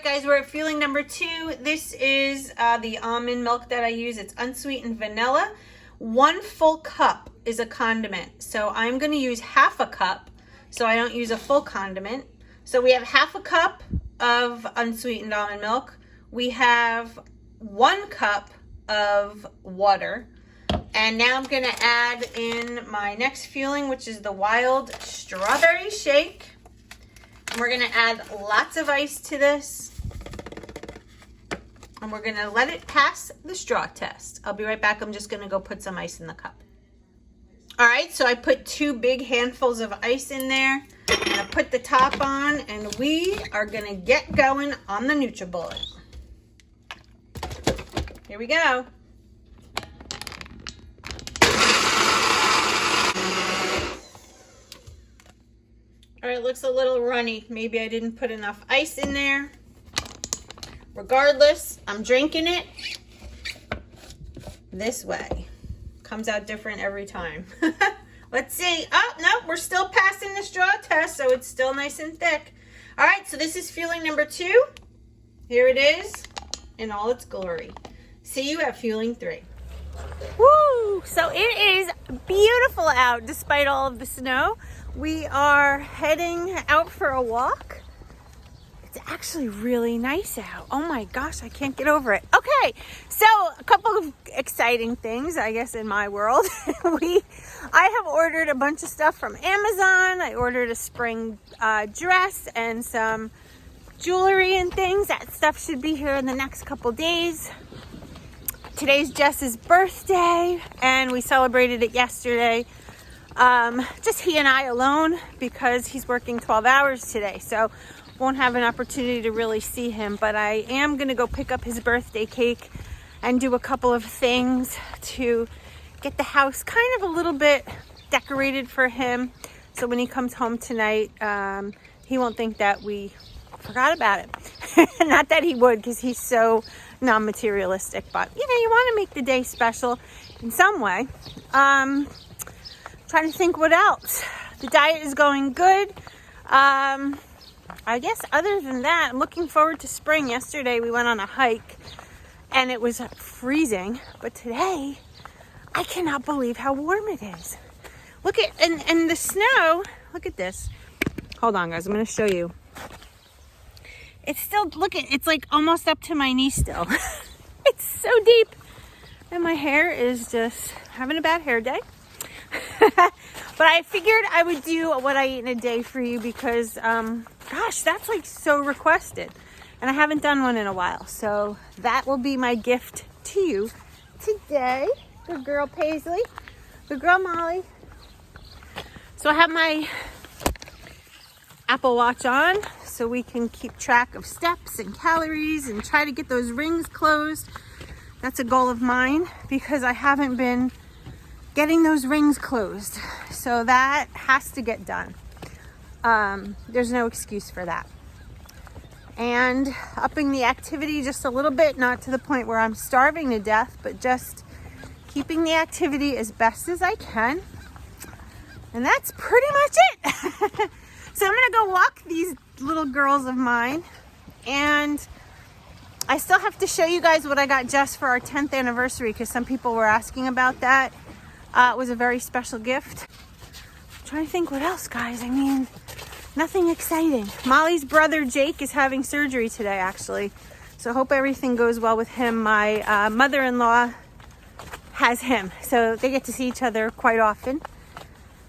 guys, we're at feeling number 2. This is the almond milk that I use. It's unsweetened vanilla. 1 full cup is a condiment. So I'm going to use half a cup so I don't use a full condiment. So we have half a cup of unsweetened almond milk. We have 1 cup of water. And now I'm going to add in my next feeling, which is the wild strawberry shake. And we're going to add lots of ice to this. And we're going to let it pass the straw test. I'll be right back. I'm just going to go put some ice in the cup. All right, so I put 2 big handfuls of ice in there. I'm going to put the top on, and we are going to get going on the NutriBullet. Here we go. All right, it looks a little runny. Maybe I didn't put enough ice in there. Regardless, I'm drinking it this way. Comes out different every time. Let's see. Oh, no, we're still passing the straw test, so it's still nice and thick. All right, so this is feeling number 2. Here it is in all its glory. See you at feeling 3. Woo! So it is beautiful out despite all of the snow. We are heading out for a walk. It's actually really nice out. Oh my gosh, I can't get over it. Okay, so a couple of exciting things, I guess, in my world. I have ordered a bunch of stuff from Amazon. I ordered a spring dress and some jewelry and things. That stuff should be here in the next couple days. Today's Jess's birthday, and we celebrated it yesterday. Just he and I alone because he's working 12 hours today, so won't have an opportunity to really see him. But I am going to go pick up his birthday cake and do a couple of things to get the house kind of a little bit decorated for him. So when he comes home tonight, he won't think that we forgot about it. Not that he would, because he's so non-materialistic, but you know, you want to make the day special in some way. Trying to think what else. The diet is going good. I guess other than that, I'm looking forward to spring. Yesterday we went on a hike and it was freezing, but today I cannot believe how warm it is. Look at, and the snow, look at this. Hold on guys, I'm going to show you. It's still, look at, it's like almost up to my knee still. It's so deep. And my hair is just having a bad hair day. But I figured I would do what I eat in a day for you because, gosh, that's like so requested. And I haven't done one in a while. So that will be my gift to you today. Good girl Paisley. Good girl Molly. So I have my Apple Watch on so we can keep track of steps and calories and try to get those rings closed. That's a goal of mine because I haven't been getting those rings closed. So that has to get done. There's no excuse for that. And upping the activity just a little bit, not to the point where I'm starving to death, but just keeping the activity as best as I can. And that's pretty much it. So I'm gonna go walk these little girls of mine, and I still have to show you guys what I got Jess for our 10th anniversary because some people were asking about that. It was a very special gift. I'm trying to think what else, guys. I mean, nothing exciting. Molly's brother Jake is having surgery today, actually. So I hope everything goes well with him. My mother-in-law has him, so they get to see each other quite often.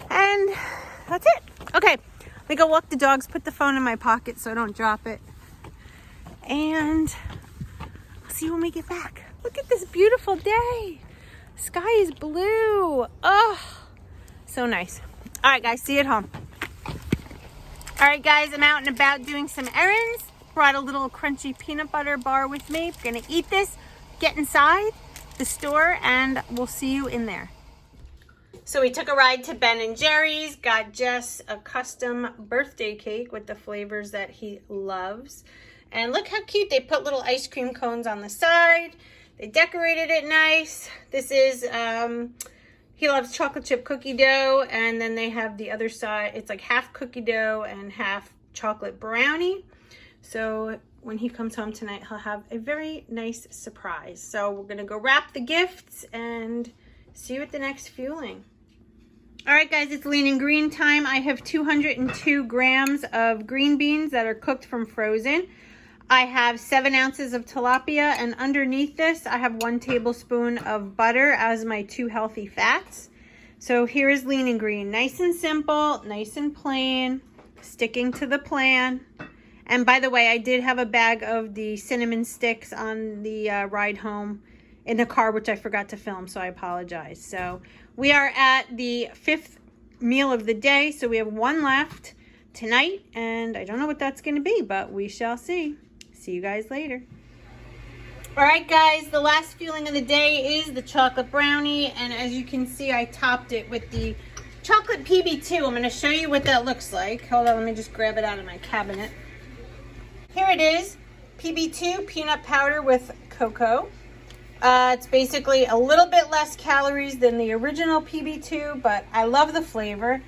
And that's it. Okay, let me go walk the dogs, put the phone in my pocket so I don't drop it. And I'll see you when we get back. Look at this beautiful day. Sky is blue. Oh, so nice. All right, guys, see you at home. All right, guys, I'm out and about doing some errands. Brought a little crunchy peanut butter bar with me. Gonna eat this, get inside the store, and we'll see you in there. So we took a ride to Ben & Jerry's, got Jess a custom birthday cake with the flavors that he loves. And look how cute. They put little ice cream cones on the side. They decorated it nice. This is, he loves chocolate chip cookie dough. And then they have the other side. It's like half cookie dough and half chocolate brownie. So when he comes home tonight, he'll have a very nice surprise. So we're gonna go wrap the gifts and see you at the next fueling. All right, guys, it's lean and green time. I have 202 grams of green beans that are cooked from frozen. I have 7 ounces of tilapia, and underneath this, I have 1 tablespoon of butter as my 2 healthy fats. So here is lean and green. Nice and simple, nice and plain, sticking to the plan. And by the way, I did have a bag of the cinnamon sticks on the ride home in the car, which I forgot to film, so I apologize. So we are at the 5th meal of the day, so we have 1 left tonight, and I don't know what that's going to be, but we shall see. See you guys later. All right, guys, the last fueling of the day is the chocolate brownie, and as you can see, I topped it with the chocolate PB2. I'm going to show you what that looks like. Hold on, let me just grab it out of my cabinet. Here it is, PB2 peanut powder with cocoa. It's basically a little bit less calories than the original PB2, but I love the flavor.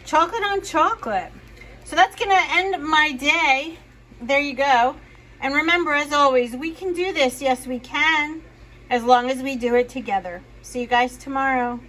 Chocolate on chocolate. So that's going to end my day. There you go. And remember, as always, we can do this. Yes, we can, as long as we do it together. See you guys tomorrow.